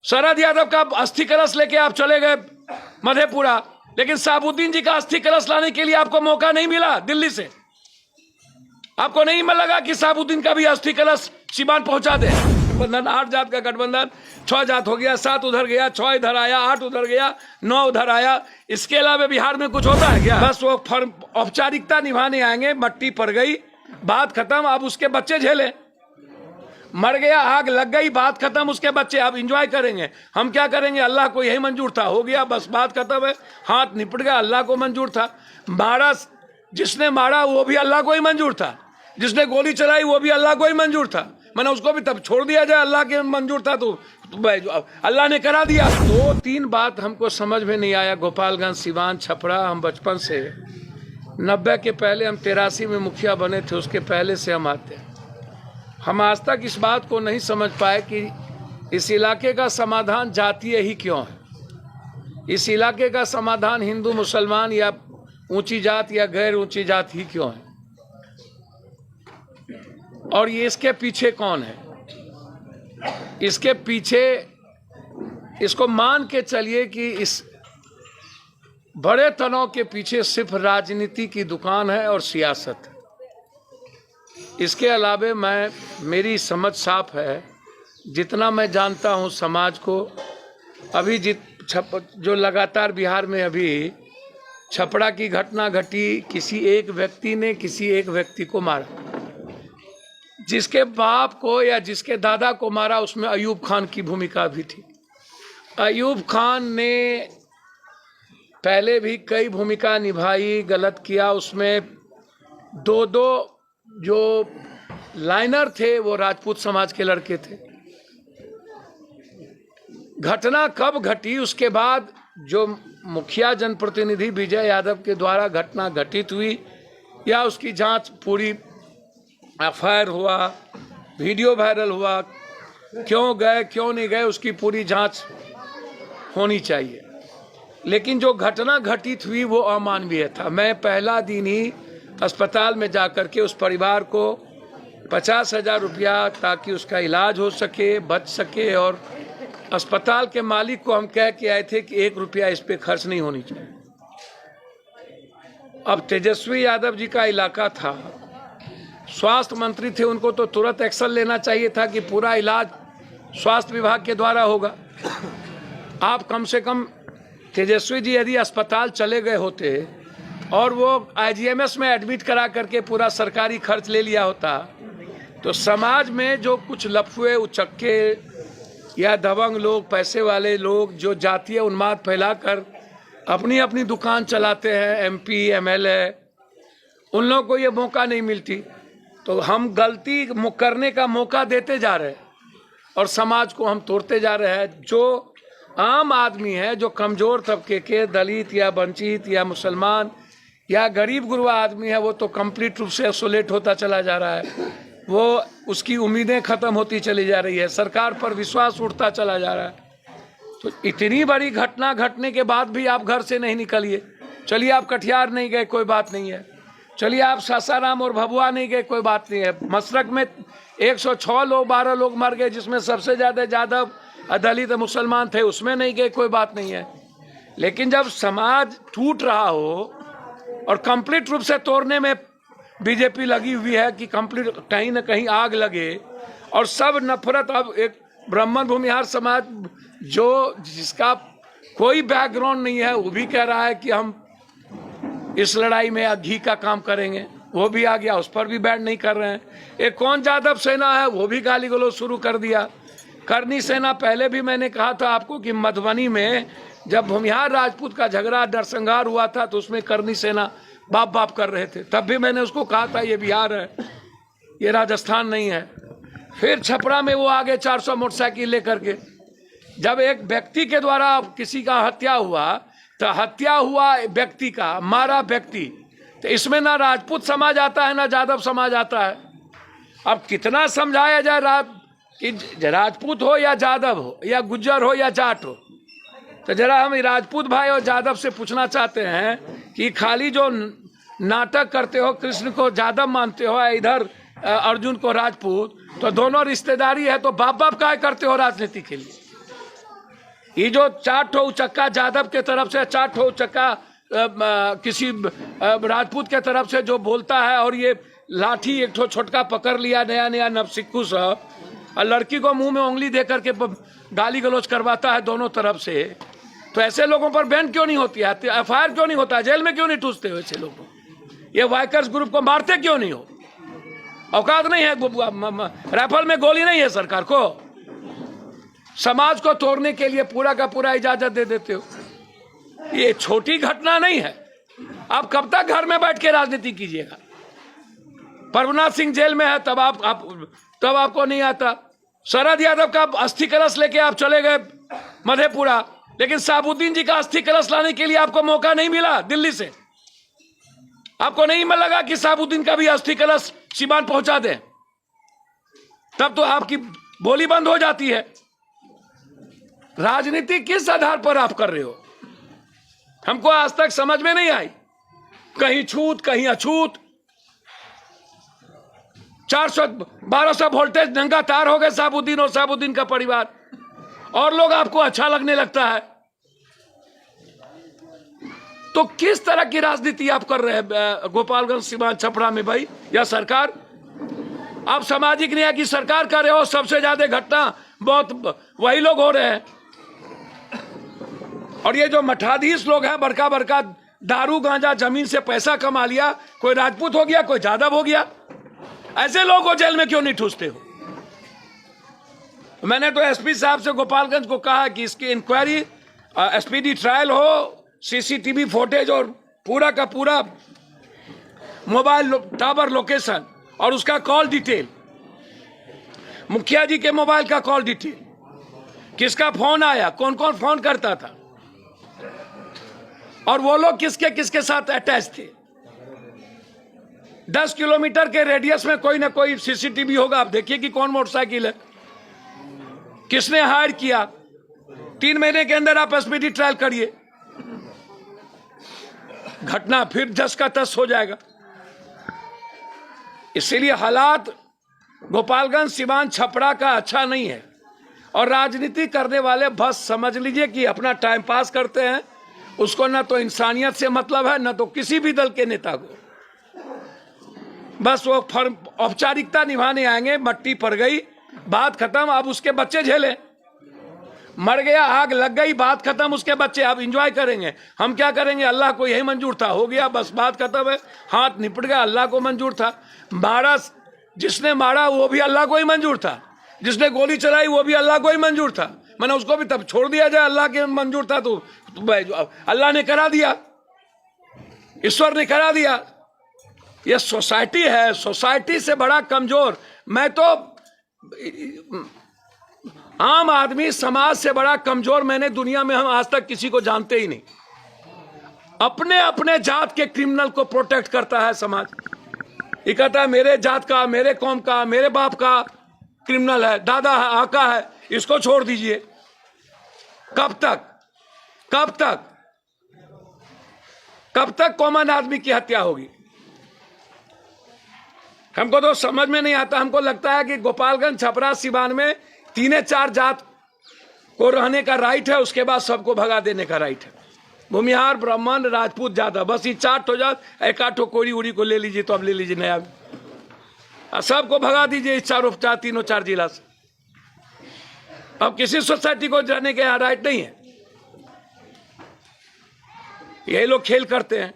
शरद यादव का अस्थि कलश लेके आप चले गए मधेपुरा, लेकिन शहाबुद्दीन जी का अस्थि कलश लाने के लिए आपको मौका नहीं मिला दिल्ली से। आपको नहीं लगा कि शहाबुद्दीन का भी अस्थि कलश सीवान पहुंचा दे। गठबंधन 8 जात का गठबंधन, 6 जात हो गया, 7 उधर गया, 6 इधर आया, 8 उधर गया, 9 उधर आया। इसके अलावा बिहार में कुछ होता है क्या? बस वो औपचारिकता निभाने आएंगे, मट्टी पड़ गई, बात खत्म। अब उसके बच्चे झेले, मर गया, आग लग गई, बात खत्म, उसके बच्चे अब एंजॉय करेंगे। हम क्या करेंगे? अल्लाह को यही मंजूर था, हो गया, बस बात खत्म है, हाथ निपट गया। अल्लाह को मंजूर था, मारा, जिसने मारा वो भी अल्लाह को ही मंजूर था, जिसने गोली चलाई वो भी अल्लाह को ही मंजूर था। मैंने उसको भी तब छोड़ दिया जाए, अल्लाह के मंजूर था तो अल्लाह ने करा दिया। 2-3 बात हमको समझ में नहीं आया। गोपालगंज, सिवान, छपरा, हम बचपन से 90 के पहले, हम 83 में मुखिया बने थे, उसके पहले से हम आते हैं। हम आज तक इस बात को नहीं समझ पाए कि इस इलाके का समाधान जातीय ही क्यों है। इस इलाके का समाधान हिंदू मुसलमान या ऊंची जात या गैर ऊंची जात ही क्यों है, और ये इसके पीछे कौन है? इसके पीछे, इसको मान के चलिए कि इस बड़े तनाव के पीछे सिर्फ राजनीति की दुकान है और सियासत है। इसके अलावे मेरी समझ साफ है, जितना मैं जानता हूँ समाज को। अभी जो लगातार बिहार में अभी छपरा की घटना घटी, किसी एक व्यक्ति ने किसी एक व्यक्ति को मारा, जिसके बाप को या जिसके दादा को मारा, उसमें अयूब खान की भूमिका भी थी। अयूब खान ने पहले भी कई भूमिका निभाई, गलत किया। उसमें 2 जो लाइनर थे वो राजपूत समाज के लड़के थे। घटना कब घटी? उसके बाद जो मुखिया जनप्रतिनिधि विजय यादव के द्वारा घटना घटित हुई, या उसकी जांच पूरी, एफआईआर हुआ, वीडियो वायरल हुआ, क्यों गए क्यों नहीं गए, उसकी पूरी जांच होनी चाहिए। लेकिन जो घटना घटित हुई वो अमानवीय था। मैं पहला दिन ही अस्पताल में जाकर के उस परिवार को 50,000 रुपया, ताकि उसका इलाज हो सके, बच सके, और अस्पताल के मालिक को हम कह के आए थे कि 1 रुपया इस पे खर्च नहीं होनी चाहिए। अब तेजस्वी यादव जी का इलाका था, स्वास्थ्य मंत्री थे, उनको तो तुरंत एक्शन लेना चाहिए था कि पूरा इलाज स्वास्थ्य विभाग के द्वारा होगा। आप कम से कम तेजस्वी जी यदि अस्पताल चले गए होते और वो आईजीएमएस में एडमिट करा करके पूरा सरकारी खर्च ले लिया होता, तो समाज में जो कुछ लफुए, उचक्के या दबंग लोग, पैसे वाले लोग जो जातीय उन्माद फैलाकर अपनी अपनी दुकान चलाते हैं, एमपी एमएलए, उन लोगों को ये मौका नहीं मिलती। तो हम गलती करने का मौका देते जा रहे हैं और समाज को हम तोड़ते जा रहे हैं। जो आम आदमी है, जो कमज़ोर तबके के, दलित या वंचित या मुसलमान या गरीब गुरबा आदमी है, वो तो कंप्लीट रूप से आइसोलेट होता चला जा रहा है। वो उसकी उम्मीदें ख़त्म होती चली जा रही है, सरकार पर विश्वास उठता चला जा रहा है। तो इतनी बड़ी घटना घटने के बाद भी आप घर से नहीं निकलिए। चलिए आप कटिहार नहीं गए, कोई बात नहीं है। चलिए आप सासाराम और भभुआ नहीं गए, कोई बात नहीं है। मशरक में 106 लोग, 12 लोग मर गए, जिसमें सबसे ज़्यादा यादव, दलित, मुसलमान थे, उसमें नहीं गए, कोई बात नहीं है। लेकिन जब समाज टूट रहा हो और कंप्लीट रूप से तोड़ने में बीजेपी लगी हुई है कि कंप्लीट कहीं ना कहीं आग लगे, और सब नफरत, अब एक ब्राह्मण भूमिहार समाज जो जिसका कोई बैकग्राउंड नहीं है, वो भी कह रहा है कि हम इस लड़ाई में घी का काम करेंगे, वो भी आ गया, उस पर भी बैठ नहीं कर रहे हैं। एक कौन यादव सेना है, वो भी गाली गलौज शुरू कर दिया। करनी सेना, पहले भी मैंने कहा था आपको कि मधुबनी में जब भूमिहार राजपूत का झगड़ा, नरसंहार हुआ था, तो उसमें करनी सेना बाप बाप कर रहे थे। तब भी मैंने उसको कहा था ये बिहार है, ये राजस्थान नहीं है। फिर छपरा में वो आगे 400 मोटरसाइकिल लेकर के, जब एक व्यक्ति के द्वारा किसी का हत्या हुआ, तो हत्या हुआ व्यक्ति का, मारा व्यक्ति, तो इसमें ना राजपूत समाज आता है ना यादव समाज आता है। अब कितना समझाया जाए कि राजपूत हो या यादव हो या गुज्जर हो या जाट हो। तो जरा हम राजपूत भाई और यादव से पूछना चाहते हैं कि खाली जो नाटक करते हो, कृष्ण को यादव मानते हो, इधर अर्जुन को राजपूत, तो दोनों रिश्तेदारी है, तो बाप बाप काय करते हो राजनीति के लिए? ये जो 4 ठो चक्का यादव के तरफ से, 4 ठो चक्का किसी राजपूत के तरफ से जो बोलता है, और ये लाठी एक ठो छोटका पकड़ लिया नया नया नवसिक्कू साहब, और लड़की को मुंह में उंगली दे करके गाली गलौज करवाता है दोनों तरफ से। तो ऐसे लोगों पर बैन क्यों नहीं होती है, FIR क्यों नहीं होता, जेल में क्यों नहीं ठूसते हो ऐसे लोगों? ये वाइकर्स ग्रुप को मारते क्यों नहीं हो? औकात नहीं है, राइफल में गोली नहीं है सरकार को। समाज को तोड़ने के लिए पूरा का पूरा इजाजत दे देते हो। ये छोटी घटना नहीं है। आप कब तक घर में बैठ के राजनीति कीजिएगा? प्रभुनाथ सिंह जेल में है तब तब आपको नहीं आता। शरद यादव का अस्थि कलश लेके आप चले गए मधेपुरा, लेकिन साबुद्दीन जी का अस्थि कलश लाने के लिए आपको मौका नहीं मिला दिल्ली से। आपको नहीं लगा कि साबुद्दीन का भी अस्थि कलश सीवान पहुंचा दें, तब तो आपकी बोली बंद हो जाती है। राजनीति किस आधार पर आप कर रहे हो, हमको आज तक समझ में नहीं आई। कहीं छूत कहीं अछूत, 400-1200 वोल्टेज नंगा तार हो गए साबुद्दीन और साबुद्दीन का परिवार, और लोग आपको अच्छा लगने लगता है। तो किस तरह की राजनीति आप कर रहे हैं गोपालगंज सीवान छपरा में भाई? या सरकार, आप सामाजिक न्याय की सरकार कर रहे हो, सबसे ज्यादा घटना बहुत वही लोग हो रहे हैं। और ये जो मठाधीश लोग हैं, बड़का बड़का दारू गांजा जमीन से पैसा कमा लिया, कोई राजपूत हो गया कोई यादव हो गया, ऐसे लोगों को जेल में क्यों नहीं ठूसते हो? मैंने तो SP साहब से गोपालगंज को कहा कि इसकी इंक्वायरी, SPD ट्रायल हो, CCTV फुटेज और पूरा का पूरा मोबाइल टावर लोकेशन और उसका कॉल डिटेल, मुखिया जी के मोबाइल का कॉल डिटेल, किसका फोन आया, कौन कौन फोन करता था, और वो लोग किसके किसके साथ अटैच थे। 10 किलोमीटर के रेडियस में कोई ना कोई CCTV होगा। आप देखिए कि कौन मोटरसाइकिल है, किसने हायर किया। 3 महीने के अंदर आप SPD ट्रायल करिए, घटना फिर 10 का 10 हो जाएगा। इसीलिए हालात गोपालगंज सीवान छपरा का अच्छा नहीं है। और राजनीति करने वाले बस समझ लीजिए कि अपना टाइम पास करते हैं, उसको ना तो इंसानियत से मतलब है, ना तो किसी भी दल के नेता को। बस वो औपचारिकता निभाने आएंगे, मट्टी पड़ गई, बात खत्म, अब उसके बच्चे झेले। मर गया, आग लग गई, बात खत्म, उसके बच्चे अब एंजॉय करेंगे। हम क्या करेंगे? अल्लाह को यही मंजूर था, हो गया, बस बात खत्म है, हाथ निपट गया, अल्लाह को मंजूर था। मारा, जिसने मारा वो भी अल्लाह को ही मंजूर था, जिसने गोली चलाई वो भी अल्लाह को ही मंजूर था। मैंने उसको भी तब छोड़ दिया जाए, अल्लाह के मंजूर था तो अल्लाह ने करा दिया, ईश्वर ने करा दिया। ये सोसाइटी है, सोसाइटी से बड़ा कमजोर, मैं तो आम आदमी समाज से बड़ा कमजोर मैंने दुनिया में हम आज तक किसी को जानते ही नहीं। अपने अपने जात के क्रिमिनल को प्रोटेक्ट करता है समाज। ये कहता है मेरे जात का, मेरे कौम का, मेरे बाप का क्रिमिनल है, दादा है, आका है, इसको छोड़ दीजिए। कब तक कब तक कब तक कॉमन आदमी की हत्या होगी? हमको तो समझ में नहीं आता। हमको लगता है कि गोपालगंज छपरा सीवान में 3-4 जात को रहने का राइट है, उसके बाद सबको भगा देने का राइट है। भूमिहार, ब्राह्मण, राजपूत, जादव, बस ये 4 ठो जात, 1-8 कोड़ी उड़ी को ले लीजिए तो अब ले लीजिए नया, सबको भगा दीजिए इस 3-4 जिला से। अब किसी सोसाइटी को जाने के यहाँ राइट नहीं है। यही लोग खेल करते हैं।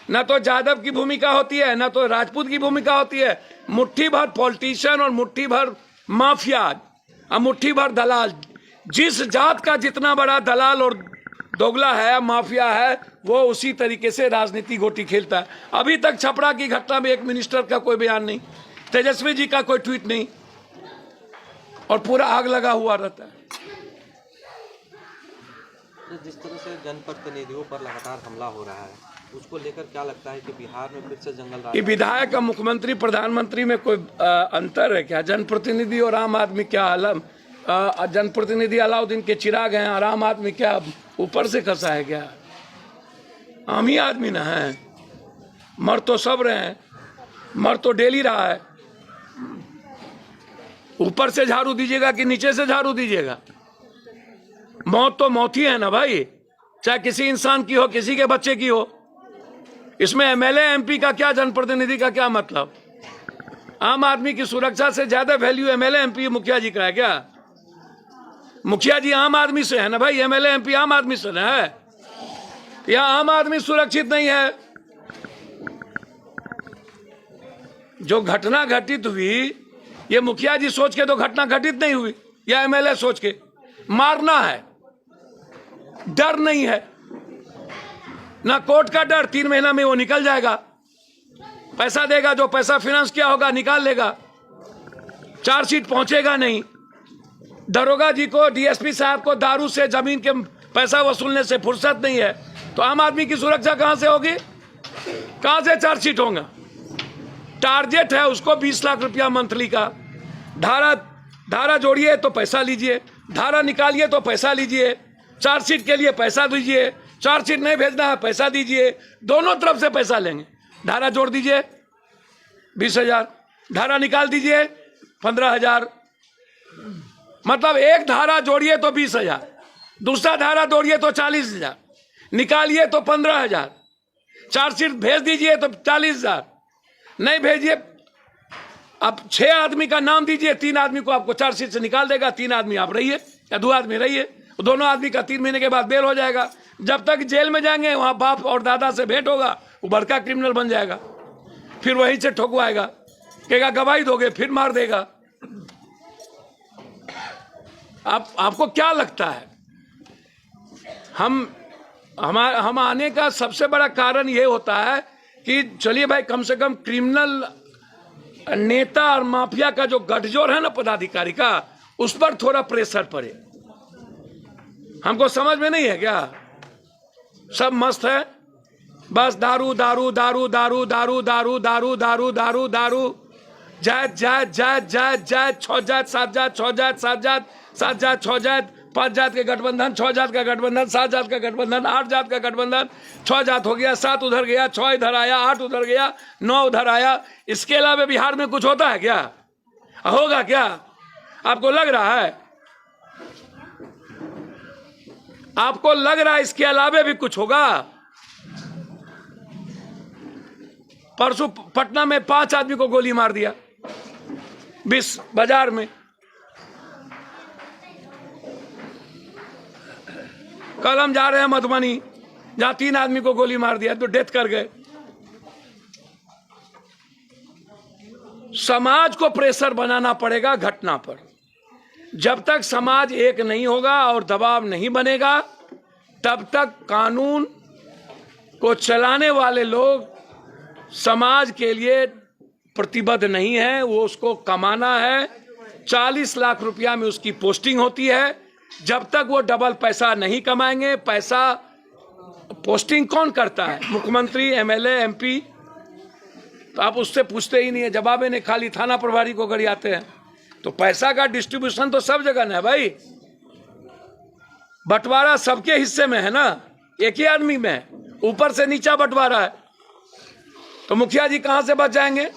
ना तो यादव की भूमिका होती है, ना तो राजपूत की भूमिका होती है। मुट्ठी भर पॉलिटिशियन और मुट्ठी भर माफिया और मुट्ठी भर दलाल। जिस जात का जितना बड़ा दलाल और दोगला है, माफिया है, वो उसी तरीके से राजनीति गोटी खेलता है। अभी तक छपरा की घटना में एक मिनिस्टर का कोई बयान नहीं, तेजस्वी जी का कोई ट्वीट नहीं, और पूरा आग लगा हुआ रहता है। जिस तरह से जनप्रतिनिधियों पर लगातार हमला हो रहा है, उसको लेकर क्या लगता है कि बिहार में फिर से जंगल राज? विधायक का मुख्यमंत्री प्रधानमंत्री में कोई अंतर है क्या? जनप्रतिनिधि और आम आदमी क्या अलग? जनप्रतिनिधि अलाउद्दीन के चिराग हैं और आम आदमी क्या ऊपर से खसा है क्या? आम ही आदमी ना है। मर तो सब रहे हैं, मर तो डेली रहा है। ऊपर से झाड़ू दीजिएगा कि नीचे से झाड़ू दीजिएगा? मौत तो मौत ही है ना भाई, चाहे किसी इंसान की हो, किसी के बच्चे की हो। इसमें एमएलए एमपी का क्या, जनप्रतिनिधि का क्या मतलब? आम आदमी की सुरक्षा से ज्यादा वैल्यू एमएलए एमपी मुखिया जी का है क्या? मुखिया जी आम आदमी से है ना भाई, एमएलए एमपी आम आदमी से ना है। यहाँ आम आदमी सुरक्षित नहीं है। जो घटना घटित हुई, ये मुखिया जी सोच के तो घटना घटित नहीं हुई, या एमएलए सोच के। मारना है, डर नहीं है ना, कोर्ट का डर, 3 महीना में वो निकल जाएगा, पैसा देगा, जो पैसा फाइनेंस किया होगा निकाल लेगा, चार्जशीट पहुंचेगा नहीं। दरोगा जी को, डीएसपी साहब को दारू से, जमीन के पैसा वसूलने से फुर्सत नहीं है, तो आम आदमी की सुरक्षा कहां से होगी? कहां से चार्जशीट होगा? टारगेट है उसको 20 लाख रुपया मंथली का। धारा जोड़िए तो पैसा लीजिए, धारा निकालिए तो पैसा लीजिए, चार्जशीट के लिए पैसा दीजिए, चार्जशीट नहीं भेजना है पैसा दीजिए, दोनों तरफ से पैसा लेंगे। धारा जोड़ दीजिए 20,000, धारा निकाल दीजिए 15,000, मतलब एक धारा जोड़िए तो 20,000, दूसरा धारा जोड़िए तो 40,000, निकालिए तो 15,000, चार्जशीट भेज दीजिए तो 40,000, नहीं भेजिए। अब 6 आदमी का नाम दीजिए, 3 आदमी को आपको चार्जशीट से निकाल देगा, 3 आदमी आप रहिए या 2 आदमी रहिए, दोनों आदमी का 3 महीने के बाद बेल हो जाएगा। जब तक जेल में जाएंगे वहां बाप और दादा से भेंट होगा, वो बड़का क्रिमिनल बन जाएगा, फिर वहीं से ठोकवाएगा, कहेगा गवाही दोगे, फिर मार देगा। आपको क्या लगता है? हम आने का सबसे बड़ा कारण ये होता है कि चलिए भाई, कम से कम क्रिमिनल नेता और माफिया का जो गठजोड़ है ना पदाधिकारी का, उस पर थोड़ा प्रेशर पड़े। हमको समझ में नहीं है क्या? सब मस्त है, बस दारू दारू दारू दारू दारू दारू दारू दारू दारू दारू, जात जात जात जात जात, 6 जात 7 जात, 6 जात 7 जात, 7 जात 6 जात, 5 जात के गठबंधन, 6 जात का गठबंधन, 7 जात का गठबंधन, 8 जात का गठबंधन, 6 जात हो गया, 7 उधर गया, 6 इधर आया, 8 उधर गया, 9 उधर आया। इसके अलावा बिहार में कुछ होता है क्या? होगा क्या? आपको लग रहा है? आपको लग रहा है इसके अलावा भी कुछ होगा? परसों पटना में 5 आदमी को गोली मार दिया 20 बाजार में। कल हम जा रहे हैं मधुबनी, जहां 3 आदमी को गोली मार दिया तो डेथ कर गए। समाज को प्रेशर बनाना पड़ेगा घटना पर। जब तक समाज एक नहीं होगा और दबाव नहीं बनेगा, तब तक कानून को चलाने वाले लोग समाज के लिए प्रतिबद्ध नहीं है। वो उसको कमाना है, 40 लाख रुपया में उसकी पोस्टिंग होती है। जब तक वो डबल पैसा नहीं कमाएंगे, पैसा पोस्टिंग कौन करता है? मुख्यमंत्री, एमएलए, एमपी। तो आप उससे पूछते ही नहीं है, जवाब नहीं, खाली थाना प्रभारी को गरियाते हैं। तो पैसा का डिस्ट्रीब्यूशन तो सब जगह है भाई, बंटवारा सबके हिस्से में है ना, एक ही आदमी में, ऊपर से नीचा बंटवारा है। तो मुखिया जी कहां से बच जाएंगे?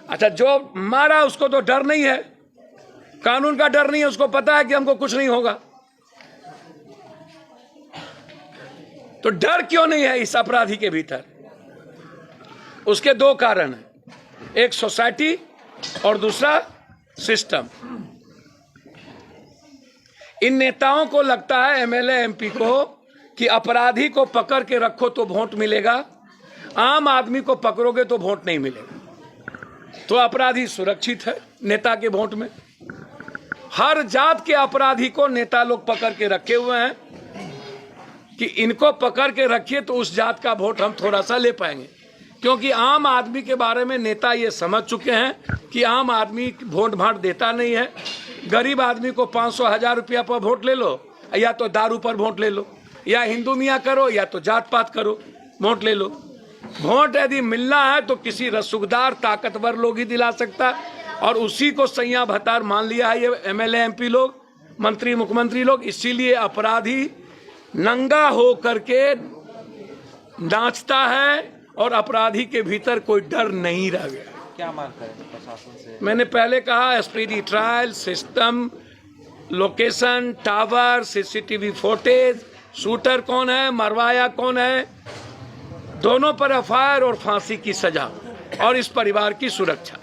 अच्छा, जो मारा उसको तो डर नहीं है, कानून का डर नहीं है, उसको पता है कि हमको कुछ नहीं होगा। तो डर क्यों नहीं है इस अपराधी के भीतर? उसके 2 कारण हैं, एक सोसाइटी और दूसरा सिस्टम। इन नेताओं को लगता है, एमएलए एमपी को, कि अपराधी को पकड़ के रखो तो वोट मिलेगा, आम आदमी को पकड़ोगे तो वोट नहीं मिलेगा। तो अपराधी सुरक्षित है नेता के वोट में। हर जात के अपराधी को नेता लोग पकड़ के रखे हुए हैं कि इनको पकड़ के रखिए तो उस जात का वोट हम थोड़ा सा ले पाएंगे। क्योंकि आम आदमी के बारे में नेता ये समझ चुके हैं कि आम आदमी वोट भाट देता नहीं है। गरीब आदमी को 500-1000 रुपया पर वोट ले लो, या तो दारू पर वोट ले लो, या हिंदू मियाँ करो, या तो जात पात करो, वोट ले लो। वोट यदि मिलना है तो किसी रसूखदार ताकतवर लोग ही दिला सकता, और उसी को सैया भतार मान लिया है ये एमएलए एमपी लोग, मंत्री मुख्यमंत्री लोग। इसीलिए अपराधी नंगा हो करके नाचता है और अपराधी के भीतर कोई डर नहीं रह गया। क्या मांग करेंगे प्रशासन से? मैंने पहले कहा, speedy trial system location, tower, CCTV footage, shooter कौन है, मरवाया कौन है, दोनों पर एफआईआर और फांसी की सजा और इस परिवार की सुरक्षा।